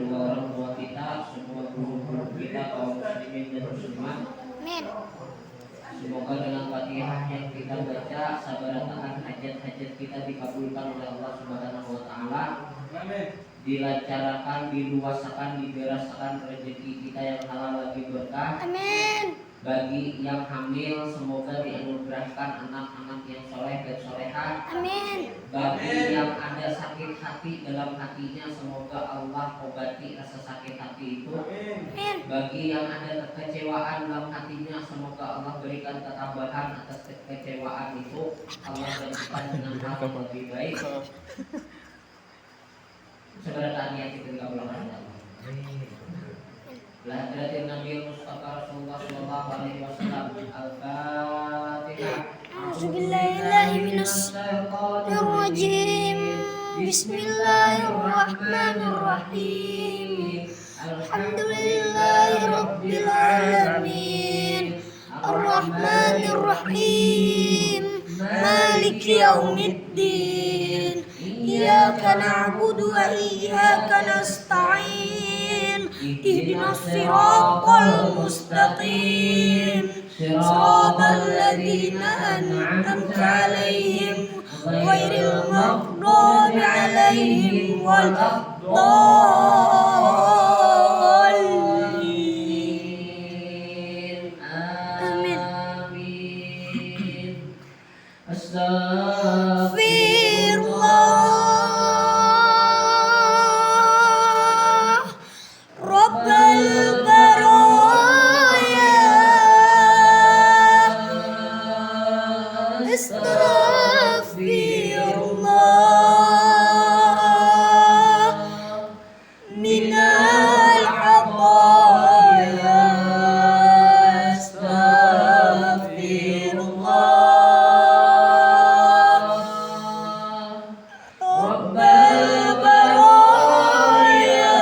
kedua orang tua kita, semua guru-guru kita, kaum muslimin dan muslimat. Amin. Semoga dengan Fatihah yang kita baca, sabaratan hajat-hajat kita dikabulkan oleh Allah Subhanahu wa taala. Dilancarkan, diluasakan, diberasakan rezeki kita yang halal lagi berkah. Amin. Bagi yang hamil, semoga dianugerahkan anak-anak yang soleh dan soleha. Amin. Bagi yang ada sakit hati dalam hatinya, semoga Allah obati rasa sakit hati itu. Amin. Bagi yang ada kekecewaan dalam hatinya, semoga Allah berikan ketabahan atas kekecewaan itu. Allah berikan dengan hal yang lebih baik. Sebenarnya niat itu tidak boleh. Lahiratin Nabi Mustafa Rasulullah Sallallahu Alaihi Wasallam. Al-Fatihah. A'udzubillahiminasyaitonirrajim. Bismillahirrahmanirrahim. Alhamdulillahirabbil alamin. Ar-Rahmanirrahim. Maliki yaumiddin. Iyyaka na'budu wa iyyaka nasta'in. Ihdinas siratal mustaqim. Siratal ladzina an'amta 'alaihim ghairil maghdubi 'alaihim waladdallin. Amin. Astagfirullah Rabbal baraya. Astagfirullah minal khataya. Astagfirullah Rabbal baraya.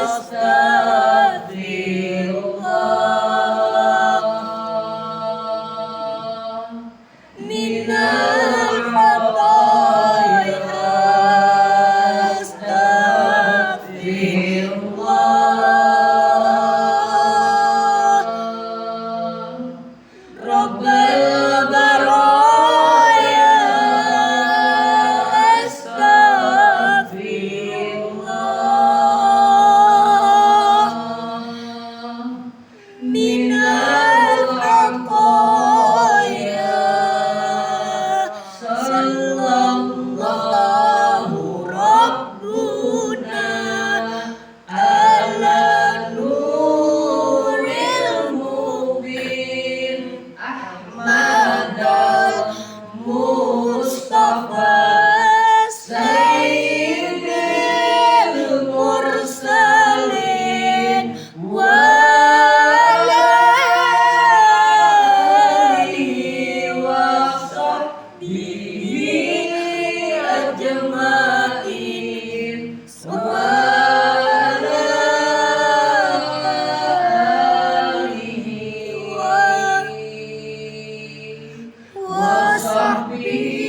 Astagfirullah minal khataya. Astagfirullah Rabbal baraya. Astagfirullah minal khataya. Sallallahu Rabbuna ala nuril mubin Ahmadal Mustafa Sayyidil Mursalin wa ala alihi wa sahbihi ajma'in wa ala alihi wa sahbihi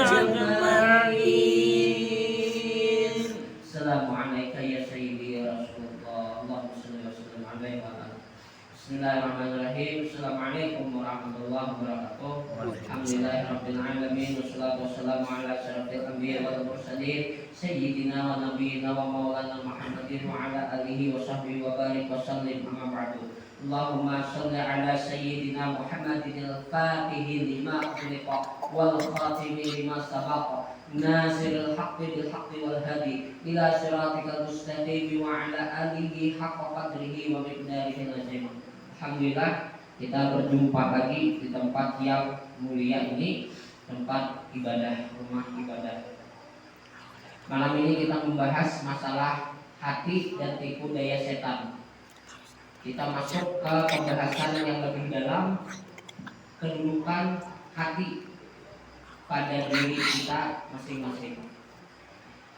ajma'in. Assalamualaikum ya sayyidi ya Rasulullah. Allahumma shalli wa sallim alaihi wa ala. Bismillahirrahmanirrahim. Assalamualaikum warahmatullahi wabarakatuh. Alhamdulillahirabbil alamin wassalatu wassalamu ala asyrafil anbiya wal mursalin sayyidina wa nabiyyina wa maulana Muhammadin wa ala alihi wa sahbihi wa barik wa sallim amma ba'du. Allahumma shalli ala sayyidina Muhammadin al-fatihi lima ughliqa wal khatimi lima sabaqa nasiril haqqi bil haqqi wal hadi ila siratikal mustaqim wa ala alihi haqqa qadrihi wa miqdarihi al-azim. Alhamdulillah, kita berjumpa lagi di tempat yang mulia ini, tempat ibadah, rumah ibadah. Malam ini kita membahas masalah hati dan tipu daya setan. Kita masuk ke pembahasan yang lebih dalam, kedudukan hati pada diri kita masing-masing.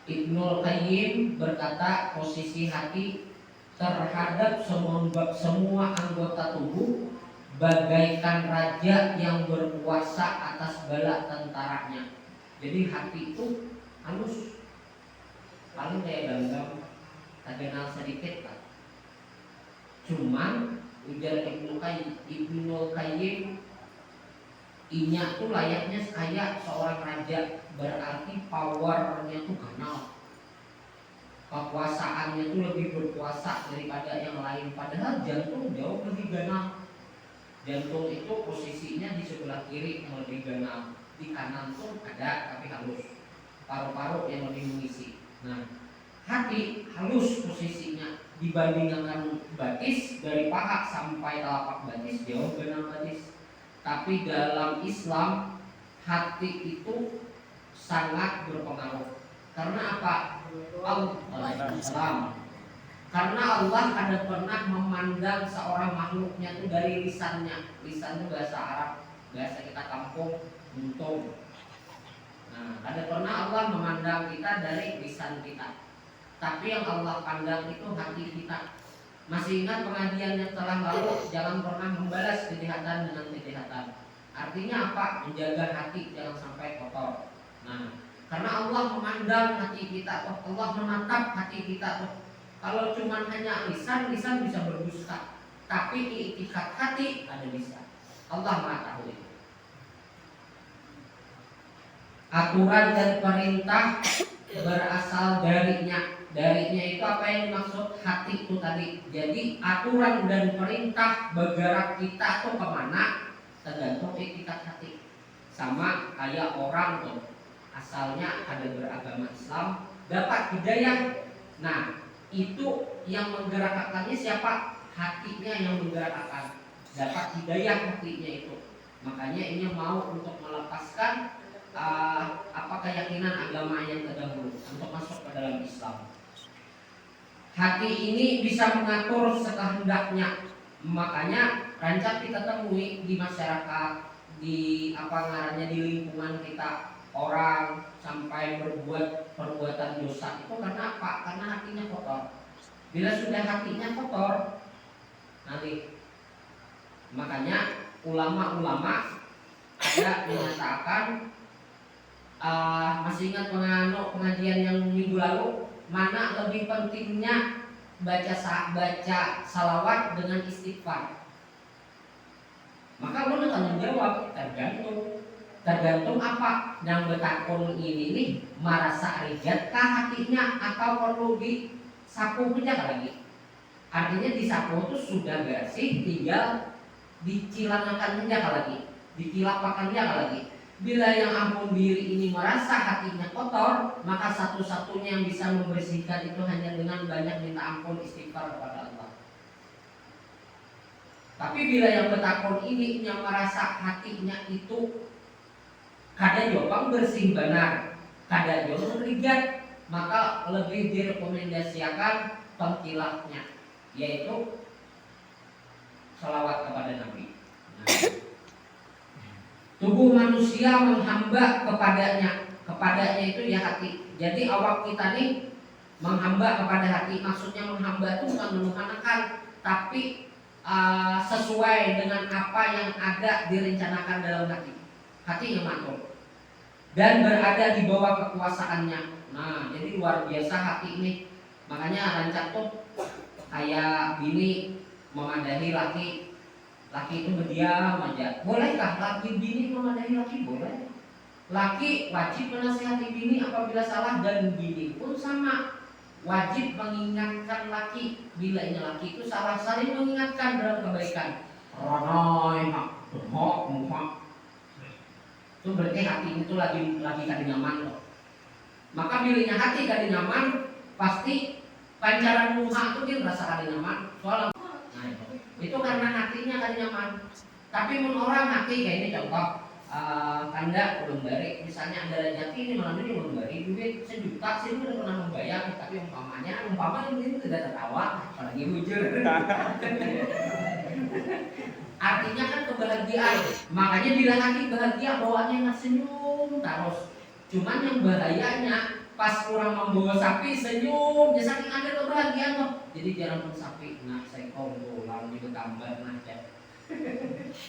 Ibnul Qayyim berkata, posisi hati terhadap semua anggota tubuh bagaikan raja yang berkuasa atas bala tentaranya. Jadi hati itu halus, paling kayak gam-gam, tak kenal sedikit lah. Cuman ujar Ibnu Qayyim, inya tuh layaknya kayak seorang raja, berarti powernya tuh ganal, kekuasaannya tuh lebih berkuasa daripada yang lain. Padahal jantung jauh lebih ganal. Jantung itu posisinya di sebelah kiri yang lebih ganal, di kanan tuh ada tapi halus, paru-paru yang lebih mengisi. Nah, hati halus posisinya dibandingkan batis, dari paha sampai telapak batis jauh ganal batis. Tapi dalam Islam hati itu sangat berpengaruh. Karena apa? Karena Allah ada pernah memandang seorang makhluknya itu dari lisannya. Lisan itu bahasa Arab, bahasa kita kampung, untung. Nah, ada pernah Allah memandang kita dari lisan kita. Tapi yang Allah pandang itu hati kita. Masih ingat pengajian yang telah lalu, jangan pernah membalas kejahatan dengan kejahatan. Artinya apa? Menjaga hati jangan sampai kotor. Nah, karena Allah memandang hati kita, Allah menatap hati kita. Kalau cuma hanya lisan bisa berdusta. Tapi i'tikad hati ada lisan. Allah mengetahui. Aturan dan perintah berasal darinya. Darinya itu apa yang dimaksud? Hati itu tadi. Jadi aturan dan perintah bergerak kita tuh kemana? Tergantung i'tikad hati. Sama kayak orang tuh, asalnya ada beragama Islam, dapat hidayah. Nah, itu yang menggerakkannya siapa? Hatinya yang menggerakkan. Dapat hidayah hatinya itu. Makanya ini mau untuk melepaskan keyakinan agama yang terdahulu untuk masuk ke dalam Islam. Hati ini bisa mengatur sekehendaknya. Makanya rancak kita temui di masyarakat, di di lingkungan kita, orang sampai berbuat perbuatan dosa itu karena apa? Karena hatinya kotor. Bila sudah hatinya kotor, nanti makanya ulama-ulama ada menyatakan, masih ingat pengajian yang minggu lalu, mana lebih pentingnya baca salawat dengan istighfar? Maka lu tanya jawab, tergantung apa yang betakun ini nih, merasa rijatkah hatinya atau perlu disapu aja lagi. Artinya disapu itu sudah bersih, tinggal dicilangakan aja lagi, dikilapakan aja lagi. Bila yang ampun diri ini merasa hatinya kotor, maka satu-satunya yang bisa membersihkan itu hanya dengan banyak minta ampun, istighfar kepada Allah. Tapi bila yang betakun ini yang merasa hatinya itu kada jopang bersih benar, kada jauh rijat, maka lebih direkomendasikan pengkilapnya, yaitu salawat kepada Nabi. Tubuh manusia menghamba kepadanya itu ya hati. Jadi awak kita nih menghamba kepada hati. Maksudnya menghamba itu bukan menuhankan, tapi sesuai dengan apa yang ada direncanakan dalam hati. Hati yang mantul dan berada di bawah kekuasaannya. Nah, jadi luar biasa hati ini. Makanya rancak tuh kayak bini memadahi laki itu berdiam aja. Bolehkah laki bini memadahi laki? Boleh. Laki wajib menasihati bini apabila salah, dan bini pun sama, wajib mengingatkan laki bila ini laki itu salah, saling mengingatkan dalam kebaikan. Ronoi hak muhak. Itu berarti hati itu lagi kada nyaman loh. Maka bilanya hati kada nyaman, pasti pancaran muha itu dia merasa kada nyaman. Soalnya itu karena hatinya kada nyaman. Tapi menurut orang hati kayak ini contoh, Kanda belum bari, misalnya ada rezeki ini malam ini belum bari, duit 1 juta sih udah pernah membayar, tapi umpama ini tidak tertawa, apalagi bujur. Artinya kan kebahagiaan. Makanya bila hati bahagia bawaannya nggak senyum terus. Cuman yang bahayanya pas kurang membawa sapi senyum, ya saking ada kebahagiaan loh. Jadi jarang pun sapi. Nah saya konggo lalu bergambar aja.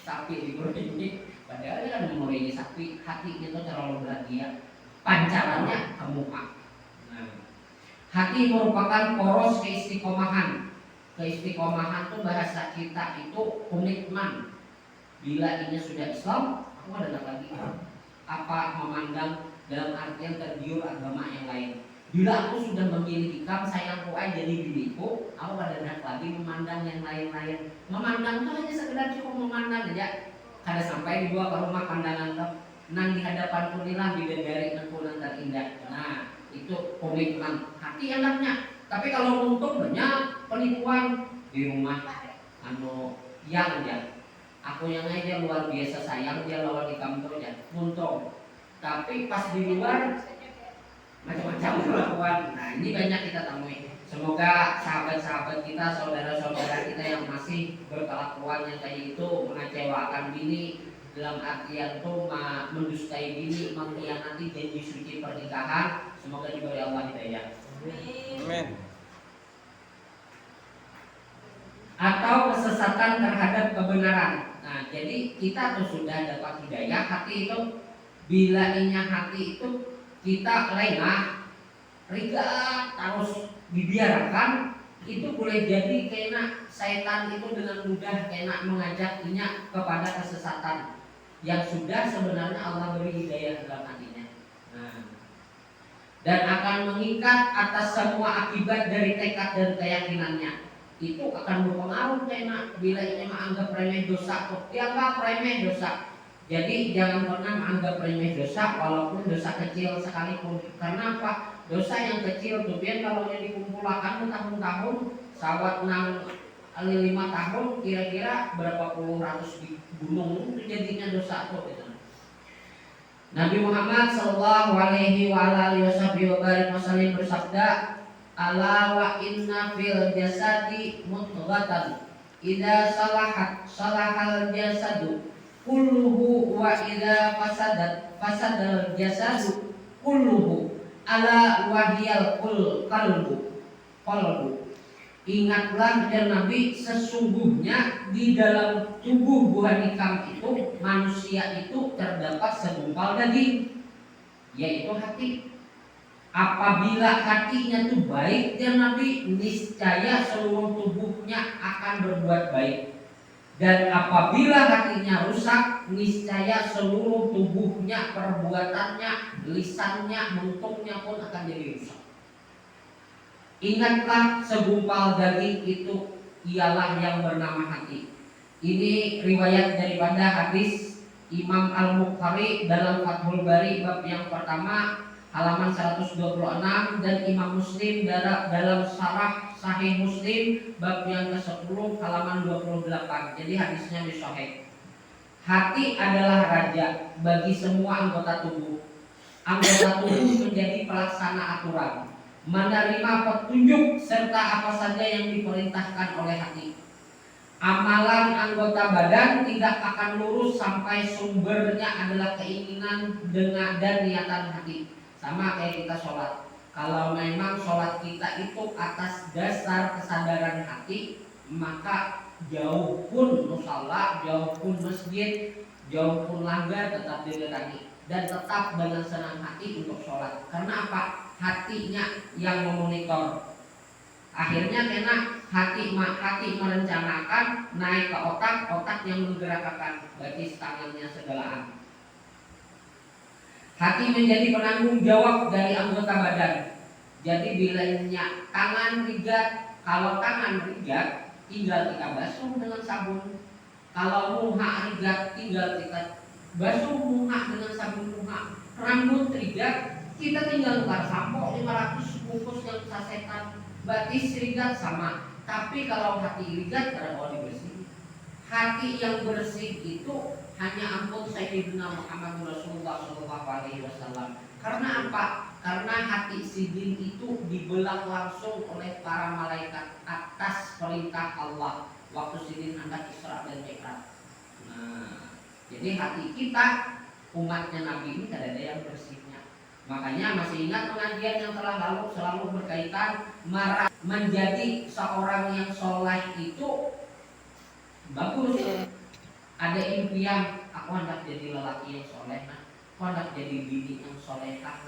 Sapi di ini, padahal kan memorinya sapi, hatinya tuh terlalu bahagia. Pancarannya muha. Nah, hati merupakan poros keistiqomahan. Keistiqomahan itu bahasa kita itu komitmen. Bila ini sudah Islam, aku ada lagi apa memandang dalam artian tergiur agama yang lain. Bila aku sudah memilih hikam, sayangku aja jadi biniku, aku ada lagi memandang yang lain-lain. Memandang itu hanya sekedar cukup memandang aja. Kada sampai dibawa ke rumah pandangan ke nang di hadapanku inilah bidadari engkau nan terindah. Nah, itu komitmen hati enaknya. Tapi kalau untuk banyak penipuan di rumah, yang ya, aku yang aja luar biasa sayang dia lawan di kantor ya, untung. Tapi pas di luar macam-macam perlakuan. Nah, ini banyak kita temui. Semoga sahabat-sahabat kita, saudara-saudara kita yang masih berkelakuan yang kayak itu, mengecewakan bini dalam artian itu mendustai bini, mengkhianati janji suci pernikahan, semoga diberi Allah hidayah. Amin. Atau kesesatan terhadap kebenaran. Nah, jadi kita tuh sudah dapat hidayah hati itu, bila inya hati itu kita lengah, riga terus dibiarkan, itu boleh jadi kena setan itu dengan mudah kena mengajaknya kepada kesesatan yang sudah sebenarnya Allah beri hidayah dalam hatinya. Nah, dan akan mengikat atas semua akibat dari tekad dan keyakinannya. Itu akan berpengaruh kena bila ini menganggap remeh dosa, dianggap remeh dosa. Jadi jangan pernah menganggap remeh dosa walaupun dosa kecil sekalipun. Karena apa? Dosa yang kecil tuh biar kalau yang dikumpulkan tahun-tahun sawat nang 5 tahun kira-kira berapa puluh ratus di gunung itu jadinya dosa tuh gitu. Nabi Muhammad sallallahu alaihi wasallam bersabda, ala wa inna fil jasadi mudghatan idza salahat salahal jasadu kulluhu wa idza fasadal jasadu kulluhu ala wahiyal qalbu. Ingatlah dan Nabi, sesungguhnya di dalam tubuh buah nikam itu manusia itu terdapat segumpal daging, yaitu hati. Apabila hatinya itu baik dan Nabi, niscaya seluruh tubuhnya akan berbuat baik. Dan apabila hatinya rusak, niscaya seluruh tubuhnya, perbuatannya, lisannya, mentungnya pun akan jadi rusak. Ingatlah segumpal daging itu ialah yang bernama hati. Ini riwayat daripada hadis Imam Al-Bukhari dalam Fathul Bari bab yang pertama halaman 126 dan Imam Muslim dalam Syarah Sahih Muslim bab yang ke-10 halaman 28. Jadi hadisnya sahih. Hati adalah raja bagi semua anggota tubuh. Anggota tubuh menjadi pelaksana aturan, menerima petunjuk serta apa saja yang diperintahkan oleh hati. Amalan anggota badan tidak akan lurus sampai sumbernya adalah keinginan dan niatan hati. Sama kayak kita sholat. Kalau memang sholat kita itu atas dasar kesadaran hati, maka jauh pun musala, jauh pun masjid, jauh pun langgar tetap didatangi dan tetap dengan senang hati untuk sholat. Karena apa? Hatinya yang memonitor. Akhirnya kena hati merencanakan, naik ke otak yang menggerakkan, berarti tangannya segalaan. Hati menjadi penanggung jawab dari anggota badan. Jadi bilanya tangan rigat, kalau tangan rigat tinggal kita basuh dengan sabun. Kalau muha rigat tinggal kita basuh muha dengan sabun muha. Rambut rigat kita tinggal tukar sampo 500 bungkus yang sasetan. Batis rigat sama. Tapi kalau hati rigat tidak mau dibersih. Hati yang bersih itu hanya ampun Sayyidina Muhammad Rasulullah SAW. Karena apa? Karena hati sidin itu dibelah langsung oleh para malaikat atas perintah Allah waktu sidin angkat Isra dan Mi'raj. Nah, jadi hati kita umatnya Nabi ini tidak ada yang bersihnya. Makanya masih ingat pengajian yang telah lalu selalu berkaitan menjadi seorang yang soleh itu bagus. Ada impian, aku hendak jadi lelaki yang soleh, aku hendak jadi bini yang solehah,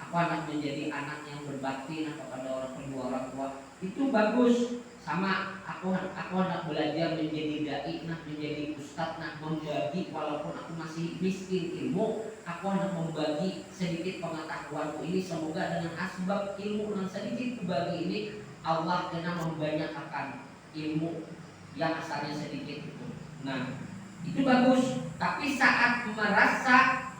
aku anak menjadi anak yang berbakti kepada kedua orang tua, itu bagus. Sama aku anak belajar menjadi dai, menjadi ustadz, membagi walaupun aku masih miskin ilmu, aku anak membagi sedikit pengetahuanku ini, semoga dengan asbab ilmu yang sedikit kubagi ini Allah kena membanyakkan ilmu yang asalnya sedikit itu. Nah, itu bagus. Tapi saat merasa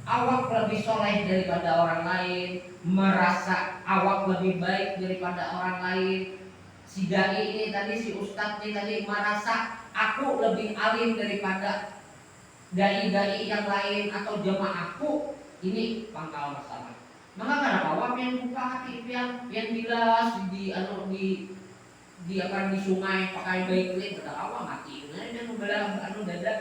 awak lebih soleh daripada orang lain, merasa awak lebih baik daripada orang lain, si dai ini tadi, si ustadz ini tadi merasa aku lebih alim daripada dai-dai yang lain atau jemaahku, ini pangkal masalah. Maka kenapa awak yang buka hati, yang bilas di akan di sungai pakai baik klik, kata awak mati. Nah, dia membelah dada.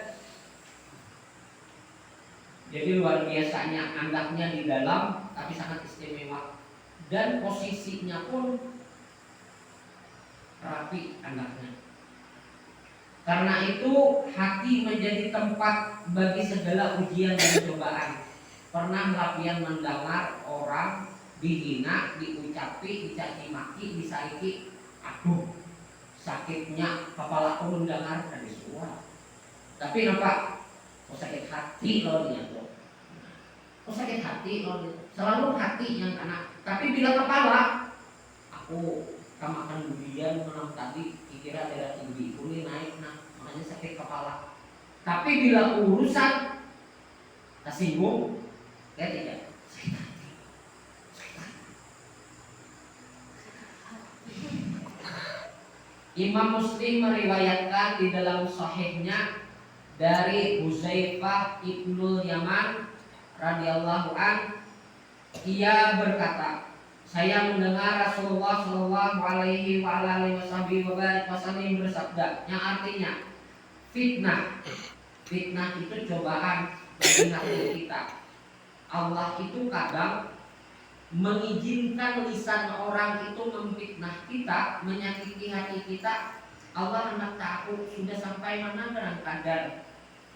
Jadi luar biasanya andaknya di dalam, tapi sangat istimewa, dan posisinya pun rapi andaknya. Karena itu hati menjadi tempat bagi segala ujian dan cobaan. Pernah lapian mendengar orang dihina, diucapi, dicaci maki, disaiki, aduh sakitnya kepala aku mendengar dari suara. Tapi nampak sakit hati loh dia tuh. Sakit hati loh, selalu hati yang kena. Tapi bila kepala, aku kamakan budian menang tadi, kira darah tinggi, ini naik, makanya sakit kepala. Tapi bila urusan tersinggung, lihat tidak, sakit hati. Imam Muslim meriwayatkan di dalam sahihnya dari Huzaifah ibnul Yaman radhiyallahu an, ia berkata, saya mendengar Rasulullah Shallallahu Alaihi Wasallam bersabda, yang artinya fitnah itu cobaan bagi hati kita. Allah itu kadang mengizinkan lisan orang itu memfitnah kita, menyakiti hati kita. Allah hendak tahu sudah sampai mana gerang kadar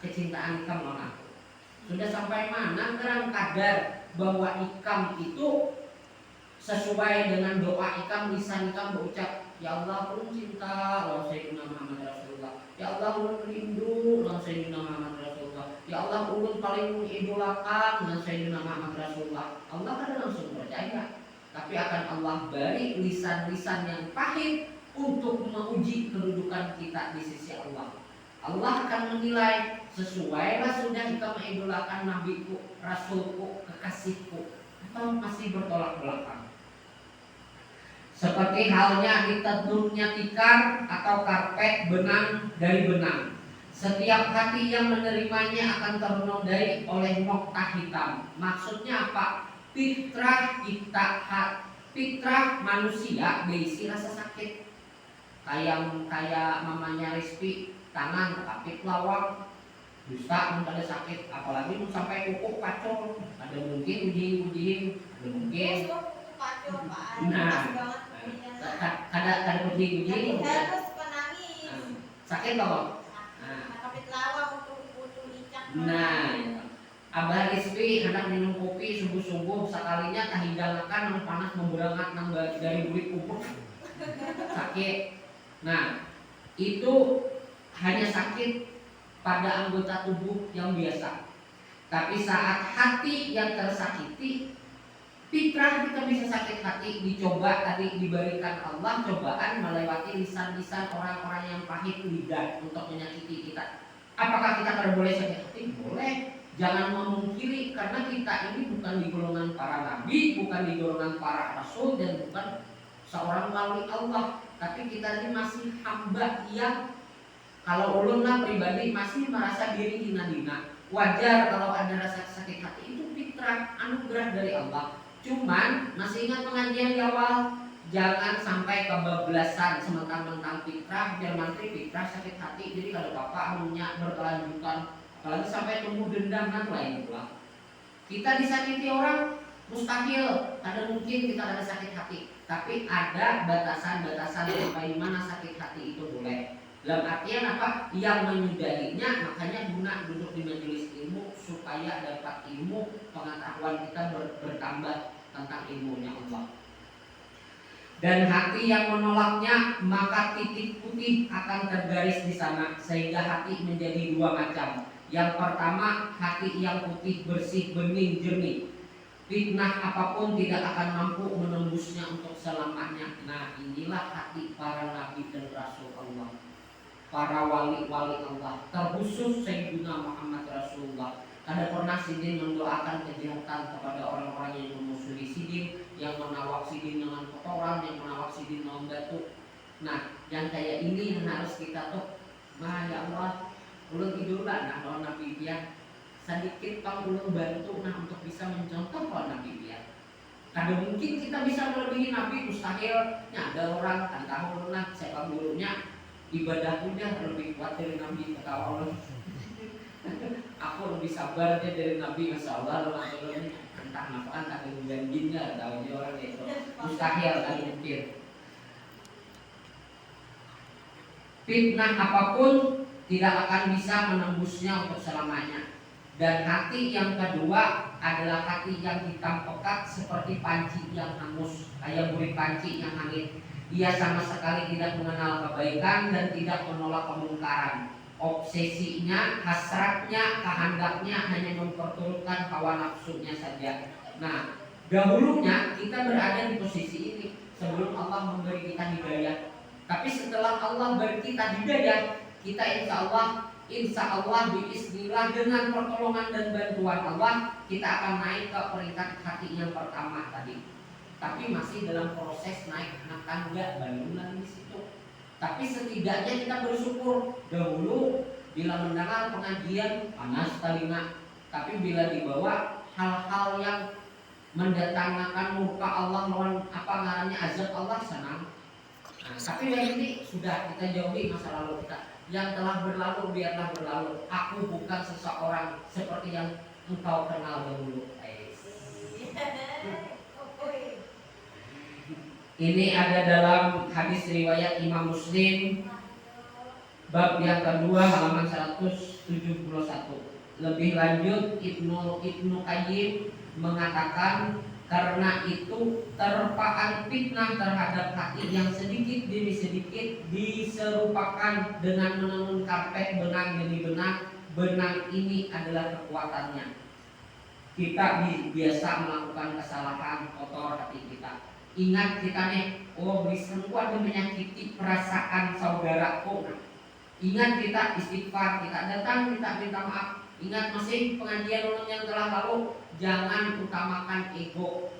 kecintaan kita melawan. Sudah sampai mana gerang kadar bahwa ikam itu sesuai dengan doa ikam, lisan ikam berucap, ya Allah ulun cinta lawan Sayyidina Muhammad Rasulullah, ya Allah ulun rindu lawan Sayyidina Muhammad Rasulullah, ya Allah ulun paling mengidolakan dengan Sayyidina Muhammad Rasulullah. Allah kan langsung percaya. Tapi akan Allah beri lisan-lisan yang pahit untuk menguji kedudukan kita di sisi Allah. Allah akan menilai, sesuailah sudah kita mengidolakan nabiku, rasulku, kekasihku, atau masih bertolak belakang. Seperti halnya diteduhnya tikar atau karpet benang dari benang. Setiap hati yang menerimanya akan ternodai oleh noktah hitam. Maksudnya apa? Fitrah manusia berisi rasa sakit. Kayak mamanya Rizky, tangan kapit lawang, dusta ada sakit, apalagi sampai kuku pacol, ada mungkin uji, ada mungkin ada uji sakit loh. Nah, Abah Rizky hendak minum kopi subuh-subuh, sekalinya kahidangkan panas memberangat dari bulik kubur, sakit. Nah, itu hanya sakit pada anggota tubuh yang biasa. Tapi saat hati yang tersakiti, fitrah kita bisa sakit hati, dicoba tadi diberikan Allah cobaan melewati lisan-lisan orang-orang yang pahit lidah untuk menyakiti kita. Apakah kita tidak boleh sakit hati? Boleh. Jangan memungkiri, karena kita ini bukan di golongan para nabi, bukan di golongan para rasul, dan bukan seorang wali Allah. Tapi kita ini masih hamba yang, kalau ulunlah pribadi masih merasa diri hina-hina. Wajar kalau ada rasa sakit hati, itu fitrah, anugerah dari Allah. Cuman masih ingat pengajian di awal, jangan sampai kebablasan sementang-mentang fitrah, biar mantri fitrah sakit hati. Jadi kalau bapak punya berkelanjutan, apalagi sampai tumbuh dendam, kan lain pula. Kita disakiti orang mustahil, ada mungkin kita ada sakit hati. Tapi ada batasan-batasan sampai mana sakit hati itu boleh. Dalam artian apa? Yang menyudahinya, makanya guna duduk di majelis ilmu supaya dapat ilmu, pengetahuan kita bertambah tentang ilmunya Allah. Dan hati yang menolaknya, maka titik putih akan tergaris di sana, sehingga hati menjadi dua macam. Yang pertama, hati yang putih, bersih, bening, jernih. Fitnah apapun tidak akan mampu menembusnya untuk selamanya. Nah, inilah hati para nabi dan rasul Allah, para wali-wali Allah, terkhusus Sayyidina Muhammad Rasulullah. Ada pernah Sidin mendoakan kejahatan kepada orang-orang yang memusuhi Sidin, yang menawak Sidin dengan kotoran, yang menawak Sidin dengan batu. Nah, yang kayak ini yang harus kita tuh, ya Allah, ulun idola nah lawan Nabi dia sedikit pang ulun bantu nah untuk bisa mencontoh lawan Nabi dia. Kada mungkin kita bisa melebihi Nabi, mustahil. Ya, ada orang kan tahu nah siapa gurunya ibadahnya lebih kuat dari Nabi, kata Allah. Aku lebih sabar dari Nabi, masya Allah. Lalu entah nafaan tak ada janjinya, tahu orang itu mustahil, tak mungkin. Fitnah apapun tidak akan bisa menembusnya untuk selamanya. Dan hati yang kedua adalah hati yang hitam pekat seperti panci yang hangus, kayak buri panci yang hangit. Ia sama sekali tidak mengenal kebaikan dan tidak menolak kemungkaran. Obsesinya, hasratnya, kehendaknya hanya memperturutkan hawa nafsunya saja. Nah, dahulunya kita berada di posisi ini sebelum Allah memberi kita hidayah. Tapi setelah Allah beri kita hidayah, kita insya Allah biiznillah dengan pertolongan dan bantuan Allah, kita akan naik ke peringkat hati yang pertama tadi. Tapi masih dalam proses naik anak tangga, belum lagi di situ. Tapi setidaknya kita bersyukur. Dahulu bila mendengar pengajian panas telinga, tapi bila dibawa hal-hal yang mendatangkan murka Allah, lawan apa ngarannya azab Allah, senang. Nah, tapi yang ini sudah kita jauhi masa lalu kita. Yang telah berlalu biarlah berlalu. Aku bukan seseorang seperti yang engkau kenal dahulu. Ini ada dalam hadis riwayat Imam Muslim, bab yang kedua halaman 171. Lebih lanjut Ibnu Qayyim mengatakan, karena itu terpaan fitnah terhadap hati yang sedikit demi sedikit diserupakan dengan menenun karpet benang demi benang. Benang ini adalah kekuatannya. Kita biasa melakukan kesalahan, kotor hati kita. Ingat kita nih, selingkuh ada menyakiti perasaan saudaraku. Ingat kita istighfar, kita datang, kita minta maaf. Ingat masih pengajian yang telah lalu, jangan utamakan ego.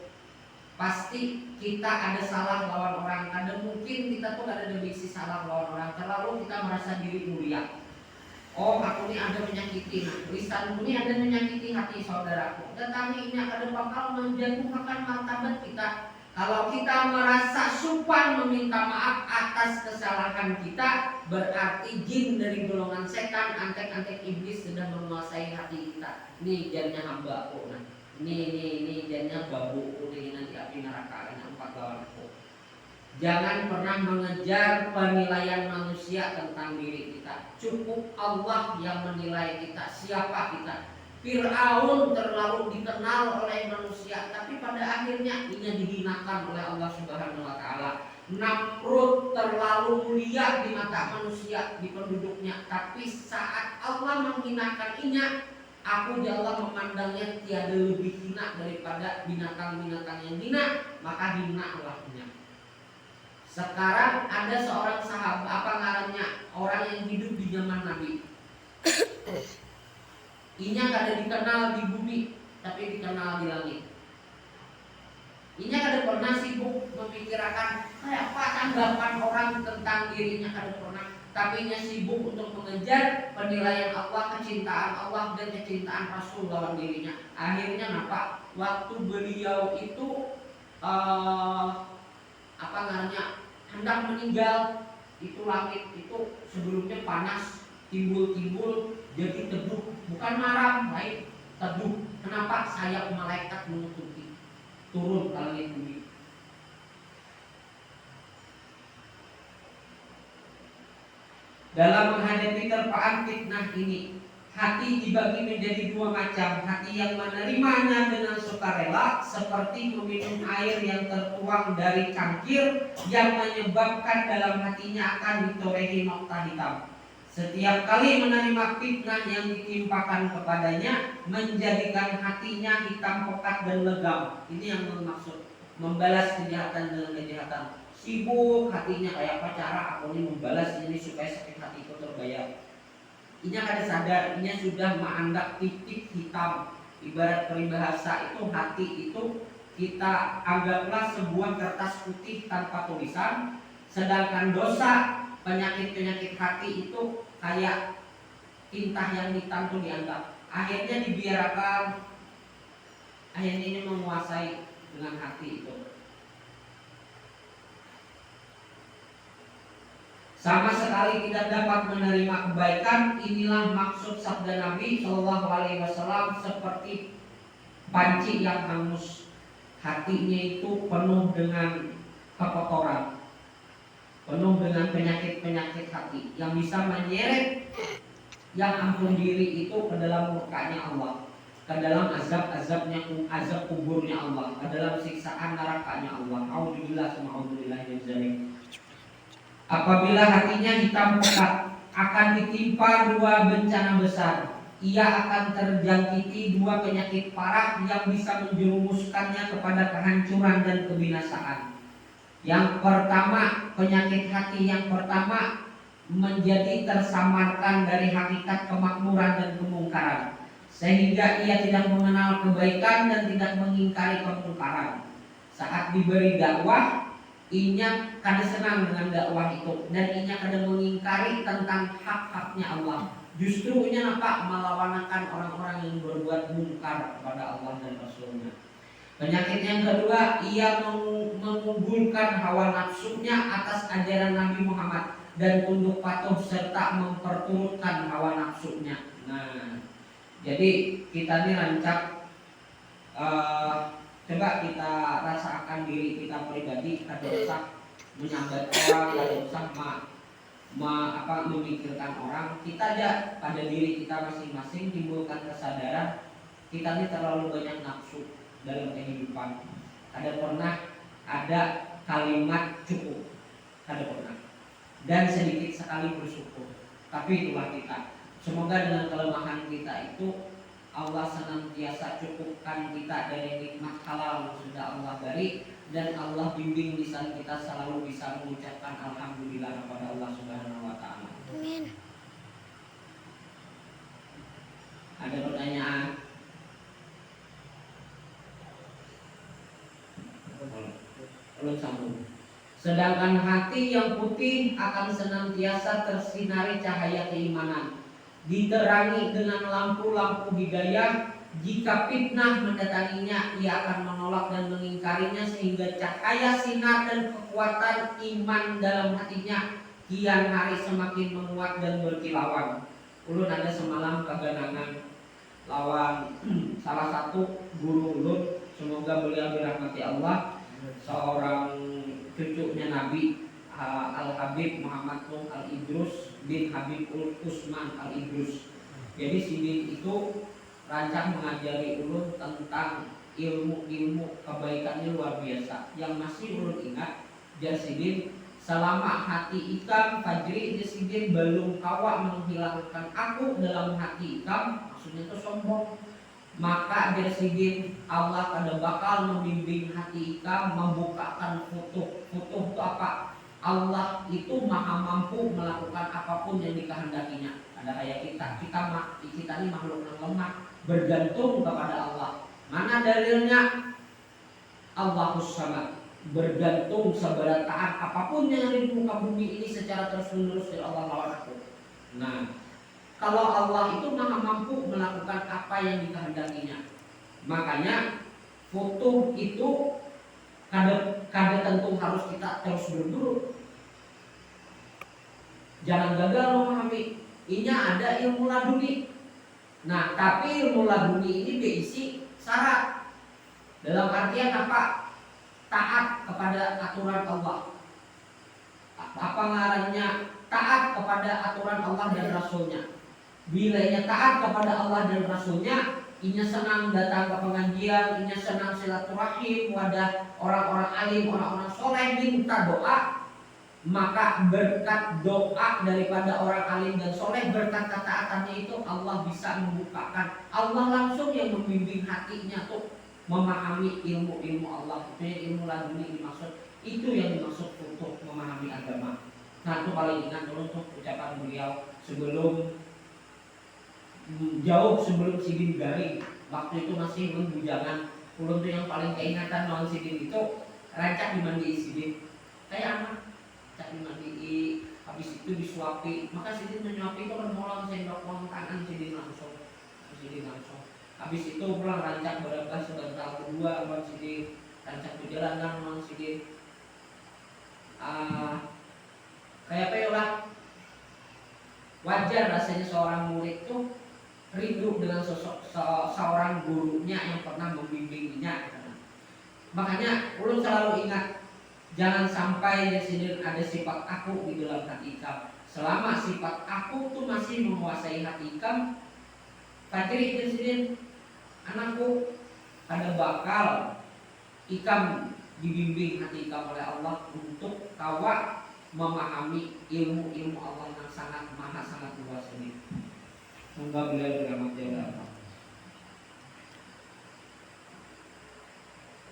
Pasti kita ada salah lawan orang. Kadang mungkin kita pun ada definisi salah lawan orang. Terlalu kita merasa diri mulia. Aku ini ada menyakiti, tulisanku ini ada menyakiti hati saudaraku. Tetapi ini akan bakal menjatuhkan martabat kita. Kalau kita merasa supan meminta maaf atas kesalahan kita, berarti jin dari golongan setan, antek-antek iblis sedang menguasai hati kita. Ini jannya hamba aku, nah. Ini jannya babu, ini nanti api neraka, ini 4 lawan aku. Jangan pernah mengejar penilaian manusia tentang diri kita. Cukup Allah yang menilai kita, siapa kita. Fir'aun terlalu dikenal oleh manusia, tapi pada akhirnya ia dihinakan oleh Allah Subhanahu wa taala. Namrud terlalu mulia di mata manusia, di penduduknya, tapi saat Allah menghinakan inya, aku Allah memandangnya tiada lebih hina daripada binatang-binatang yang hina, maka hina Allahnya. Sekarang ada seorang sahabat, apa ngarannya, orang yang hidup di zaman Nabi. Inya kada dikenal di bumi, tapi dikenal di langit. Inya kada pernah sibuk memikirkan apa tanggapan orang tentang dirinya, kada pernah. Tapi inya sibuk untuk mengejar penilaian Allah, kecintaan Allah dan kecintaan Rasul lawan dirinya. Akhirnya apa? Waktu beliau itu hendak meninggal, itu langit itu sebelumnya panas, timbul jadi teduh, bukan maram, baik teduh. Kenapa? Sayap malaikat menutupi, turun ke langit bumi. Dalam menghadapi terpaan fitnah ini, hati dibagi menjadi dua macam. Hati yang menerimanya dengan sukarela, seperti meminum air yang tertuang dari cangkir yang menyebabkan dalam hatinya akan ditorehi nokta hitam. Setiap kali menerima fitnah yang ditimpakan kepadanya, menjadikan hatinya hitam pekat dan legam. Ini yang bermaksud membalas kejahatan dengan kejahatan. Sibuk hatinya, kayak apa cara aku ini membalas ini supaya sakit hatiku terbayar. Inya kada sadar, inya sudah menganggap titik hitam. Ibarat peribahasa itu, hati itu kita anggaplah sebuah kertas putih tanpa tulisan. Sedangkan dosa, penyakit-penyakit hati itu kayak tinta yang hitam tuh dianggap. Akhirnya dibiarkan, akhirnya ini menguasai dengan hati itu. Sama sekali tidak dapat menerima kebaikan. Inilah maksud sabda Nabi Shallallahu Alaihi Wasallam, seperti panci yang hangus. Hatinya itu penuh dengan kekotoran, penuh dengan penyakit-penyakit hati yang bisa menyeret yang ampun diri itu ke dalam murkanya Allah, ke dalam azab-azabnya, azab kuburnya Allah, ke dalam siksaan nerakanya Allah. Auzubillah summa auzubillah min dzalik. Apabila hatinya hitam pekat, akan ditimpa dua bencana besar. Ia akan terjangkiti dua penyakit parah yang bisa menjerumuskannya kepada kehancuran dan kebinasaan. Yang pertama, penyakit hati yang pertama menjadi tersamarkan dari hakikat kemakmuran dan kemungkaran, sehingga ia tidak mengenal kebaikan dan tidak mengingkari kemungkaran. Saat diberi dakwah, inya kada senang dengan dakwah itu, dan inya kada mengingkari tentang hak-haknya Allah. Justru inya nampak melawanakan orang-orang yang berbuat mungkar kepada Allah dan Rasulnya. Penyakit yang kedua, ia mengunggulkan hawa nafsunya atas ajaran Nabi Muhammad dan tunduk patuh serta memperturutkan hawa nafsunya. Nah, jadi kita ini rancak coba kita rasakan diri kita pribadi, kada usah menyambat orang, kada usah memikirkan orang. Kita aja pada diri kita masing-masing timbulkan kesadaran kita ini terlalu banyak nafsu dalam kehidupan. Kada pernah ada kalimat cukup, kada pernah. Dan sedikit sekali bersyukur. Tapi itulah kita. Semoga dengan kelemahan kita itu Allah senantiasa cukupkan kita dari nikmat halal yang sudah Allah beri, dan Allah bimbing lisan kita selalu bisa mengucapkan alhamdulillah kepada Allah Subhanahu wa taala. Amin. Ada pertanyaan? Belum sambung. Sedangkan hati yang putih akan senantiasa tersinari cahaya keimanan, diterangi dengan lampu-lampu hidayah. Jika fitnah mendatanginya, ia akan menolak dan mengingkarinya, sehingga cahaya sinar dan kekuatan iman dalam hatinya kian hari semakin menguat dan berkilauan. Ulun ada semalam keganangan lawan salah satu guru ulun, semoga beliau dirahmati Allah, seorang cucunya Nabi Al-Habib Muhammad Nuh Al-Idrus bin Habib Usman Al-Idrus. Jadi si bin itu rancang mengajari ulun tentang ilmu-ilmu kebaikannya luar biasa. Yang masih ulun ingat, jar si bin, selama hati ikam fajri, si bin belum kawa menghilangkan aku dalam hati ikam, maksudnya itu sombong. Maka jar si bin, Allah kada bakal membimbing hati ikam membukakan futuh. Futuh itu apa? Allah itu maha mampu melakukan apapun yang dikehendakinya. Ada kayak kita ini makhluk yang lemah, bergantung kepada Allah. Mana dalilnya? Allahus Samad, bergantung seberat taat apapun yang ada di muka bumi ini secara terus-menerus dari Allah lawan aku. Nah, kalau Allah itu maha mampu melakukan apa yang dikehendakinya, makanya futuh itu kada tentu harus kita terus berburu. Jangan gagal memahami. Ini ada ilmu laduni. Nah, tapi ilmu laduni ini berisi syarat. Dalam artian apa? Taat kepada aturan Allah. Apa ngarannya taat kepada aturan Allah dan Rasulnya. Bila inya taat kepada Allah dan Rasulnya, inya senang datang ke pengajian, inya senang silaturahim, wadah orang-orang alim, orang-orang soleh, minta doa, maka berkat doa daripada orang alim dan soleh, berkat ketaatannya itu Allah bisa membukakan, Allah langsung yang membimbing hatinya tuh memahami ilmu-ilmu Allah. Itu yang ilmu laduni dimaksud, itu yang dimaksud untuk memahami agama. Nah itu paling ingat dulu untuk ucapan beliau jauh sebelum Sidin garing. Waktu itu masih bujangan. Ulun tuh yang paling keingatan lawan Sidin itu rancak dimandi Sidin. Kayak anak, rancak dimandi, habis itu disuapi. Maka Sidin menyuapi itu kan molang sendok tangan Sidin langsung. Habis itu pulang rancak berapa sebentar kedua lawan Sidin. Rancak perjalanan lawan Sidin. Kayak apa ya lah? Wajar rasanya seorang murid tuh rindu dengan sosok seorang gurunya yang pernah membimbingnya. Makanya ulun selalu ingat, jangan sampai di sini ada sifat aku di dalam hati ikam. Selama sifat aku tuh masih menguasai hati ikam, kaciri di sini anakku, ada bakal ikam dibimbing hati ikam oleh Allah untuk kawa memahami ilmu-ilmu Allah yang sangat luas ini. Semoga beliau beramal jauh.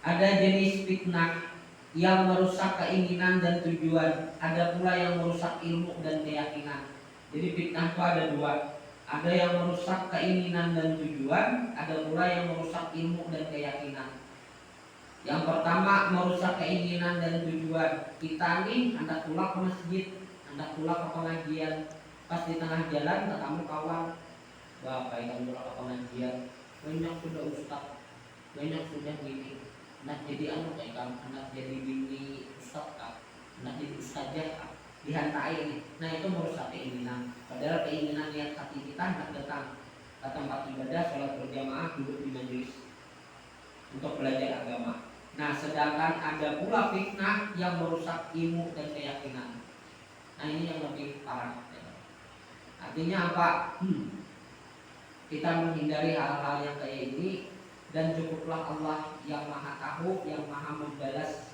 Ada jenis fitnah yang merusak keinginan dan tujuan. Ada pula yang merusak ilmu dan keyakinan. Jadi fitnah itu ada dua. Ada yang merusak keinginan dan tujuan. Ada pula yang merusak ilmu dan keyakinan. Yang pertama merusak keinginan dan tujuan. Kita nih hendak pulang ke masjid, hendak pulang ke pengajian. Pas di tengah jalan ketemu kawan, bapak yang pulang ke pengajian, banyak sudah ustaz, banyak sudah gini. Hendak jadi anu kayak kamu, hendak jadi bini ustaz kah, hendak jadi ustazah kah, dihantai nih. Nah itu merusak keinginan. Padahal keinginan niat hati kita hendak datang ke tempat ibadah, sholat berjamaah, duduk di majelis untuk belajar agama. Nah sedangkan ada pula fitnah yang merusak ilmu dan keyakinan. Nah ini yang lebih parah. Artinya apa? Kita menghindari hal-hal yang kayak ini, dan cukuplah Allah yang maha tahu, yang maha membalas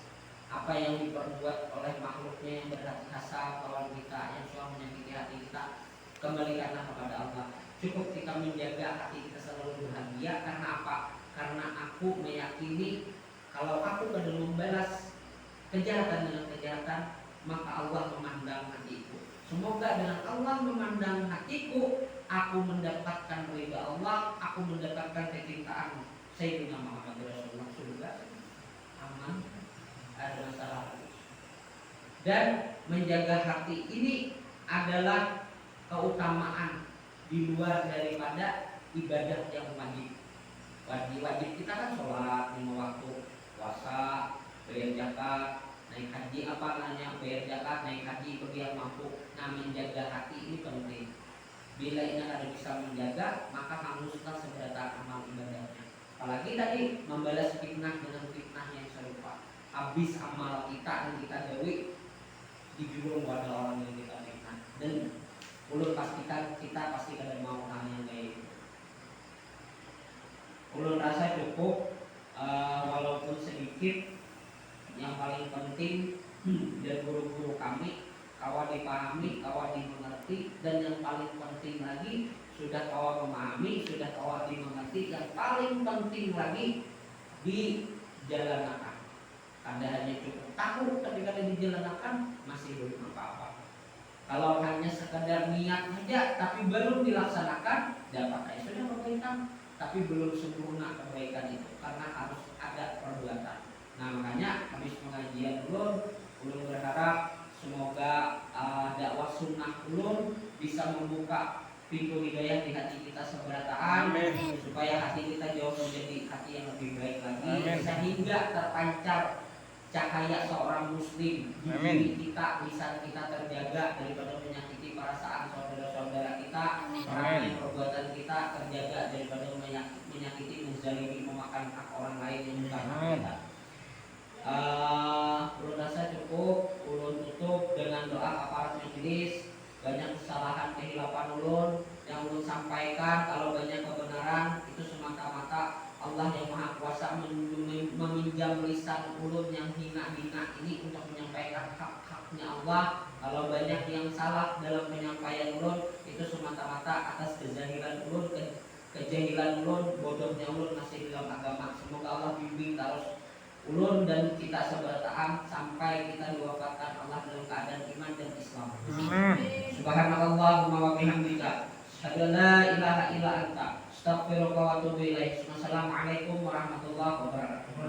apa yang diperbuat oleh makhluknya yang berhati kasar kawan kita, yang suka menyakiti hati kita. Kembalikanlah kepada Allah. Cukup kita menjaga hati kita selalu bahagia. Karena apa? Karena aku meyakini kalau aku kadang membalas kejahatan dengan kejahatan, maka Allah memandang hatiku. Semoga dengan Allah memandang hatiku, aku mendapatkan ridha Allah, aku mendapatkan kecintaan Sayyidina Muhammad Rasulullah. Surga aman, ada masalah. Dan menjaga hati ini adalah keutamaan di luar daripada ibadah yang wajib. Wajib kita kan sholat 5 waktu, puasa, bayar zakat, naik haji, apa namanya, bayar zakat, naik haji bagi yang mampu. Nah menjaga hati ini penting. Bila ini ada bisa menjaga, maka hanguslah seberapa amal ibadahnya. Apalagi tadi membalas fitnah dengan fitnah yang serupa. Habis amal kita dan kita jauhi dijulung pada orang yang kita fitnah. Dan ulun pastikan kita pasti kada mau hal yang kayak itu. Ulun rasa cukup, walaupun sedikit. Yang paling penting dan guru-guru kami kawa dipahami, kawa dimengerti, dan yang paling penting lagi sudah kawa memahami, sudah kawa dimengerti, yang paling penting lagi dijalankan. Anda hanya cukup tahu, tapi kalau dijalankan masih belum apa-apa. Kalau hanya sekedar niat saja tapi belum dilaksanakan, dapat sudah kebaikan, tapi belum sempurna kebaikan itu karena harus ada perbuatan. Nah makanya habis pengajian ulun berharap semoga dakwah sunnah ulun bisa membuka pintu hidayah di hati kita seberataan, supaya hati kita jauh menjadi hati yang lebih baik lagi. Amin. Sehingga terpancar cahaya seorang muslim di diri kita, lisan kita terjaga daripada menyakiti perasaan saudara-saudara kita, orang perbuatan kita terjaga daripada menyakiti, menzalimi, memakan hak orang lain yang bukan hak kita. Ulun rasa cukup, ulun tutup dengan doa kafarat majelis. ulun yang hina-hina ini untuk menyampaikan hak-haknya Allah. Kalau banyak yang salah dalam penyampaian ulun itu semata-mata atas kejahilan ulun, kejahilan ulun, bodohnya ulun masih dalam agama. Semoga Allah bimbing terus ulun dan kita seberataan sampai kita diwafatkan Allah dalam keadaan iman dan Islam. Subhanallahumma wa bihamdika, asyhadu an la ilaha illa anta, astaghfiruka wa atubu ilaik. Wassalamualaikum warahmatullahi wabarakatuh.